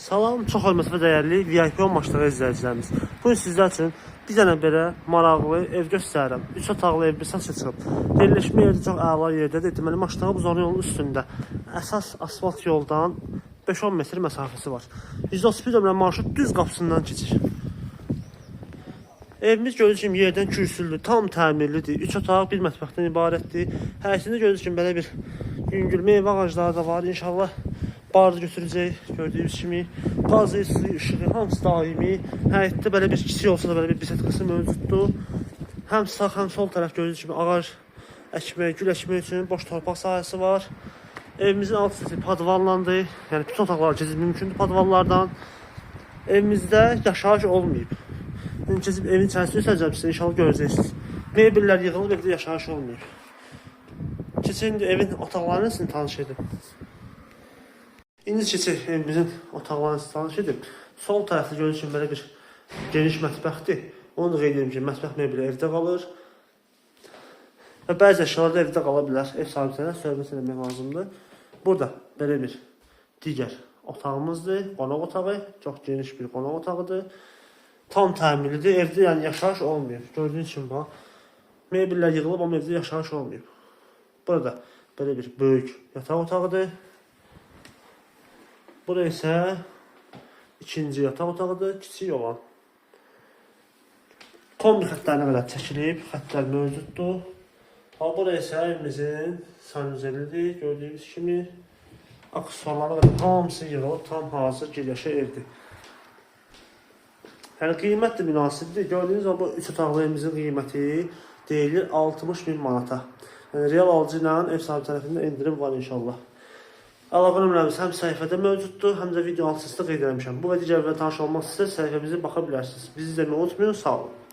Salam, çox hörmətli və dəyərli VIP maçları izləyicilərimiz. Bugün sizlər üçün bir dənə belə maraqlı ev göstərirəm. 3 otaqlı ev bir satışa çıxıb. Yerləşmə yeri çox əla yerdədir. Deməli, maçlığı bu zor yolun üstündə. Əsas asfalt yoldan 5-10 metr məsafəsi var. 131 nömrə marşrut düz qapısından keçir. Evimiz gördüyünüz kimi yerdən kürsülü, tam təmirlidir. 3 otaq, bir mətbəxdən ibarətdir. Həyətində gördüyünüz kimi belə bir yüngül meyvə ağacları da var. İnşallah barı götürəcək, gördüyünüz kimi. Qazı, suyu, işığı, hamısı daimi. Həyətdə belə bir kiçik olsa da belə bir biset qısı mövcuddur. Həm sağ, həm sol tərəf gördüyünüz kimi ağac əkmək, gül əkmək üçün boş torpaq sahəsi var. Evimizin alt sesi padvallandı. Yəni bütün otaqlar keçib mümkündür padvallardan. Evimizdə yaşayış olmayıb. Mən keçib evin içərisini göstərəcəm sizə, inşallah görəcəksiniz. Mebellər yığılıb, evdə yaşayış olmayıb. Keçin evin otaqlarını sizin tanış edin. İndi keçək evimizin otaqlarını sizin tanış edin. Sol tərəfdə gördüyünüz kimi belə bir geniş mətbəxdir. Onu da qeyd edim ki, mətbəx mebeli evdə qalır. Və bəzi əşyalar da evdə qala bilər. Ev sahibinə söhbət etmək lazımdır. Burada belə bir digər otağımızdır. Qonaq otağı, çox geniş bir qonaq otağıdır. Tam təmirlidir. Evdə yəni yaşayış olmayıb. Gördüyünüz kimi bax. Mebellər yığılıb, amma evdə yaşayış olmayıb. Burada belə bir böyük yataq otağıdır. Bura isə ikinci yataq otağıdır, kiçik olan. Kombi xətlərinə qədər çəkilib, xətlər mövcuddur. Bura isə evimizin sanuzelidir. Gördüyünüz kimi aksesuarlara qədər hamısı yığılıb, tam hazır giryaşa evdir. Yəni qiymət də münasibdir. Gördüyünüz gibi bu 3 otaqlı evimizin qiyməti deyilir 60.000 manata. Yəni real alıcı ilə ev sahibi tərəfindən indirim var inşallah. Əlaqə nömrəmiz həm səhifədə mövcuddur, həm də video altında qeyd etmişəm. Bu və digər və tanış olmaq istəsəniz səhifəmizə baxa bilərsiniz. Bizi izləməyi unutmayın. Sağ olun.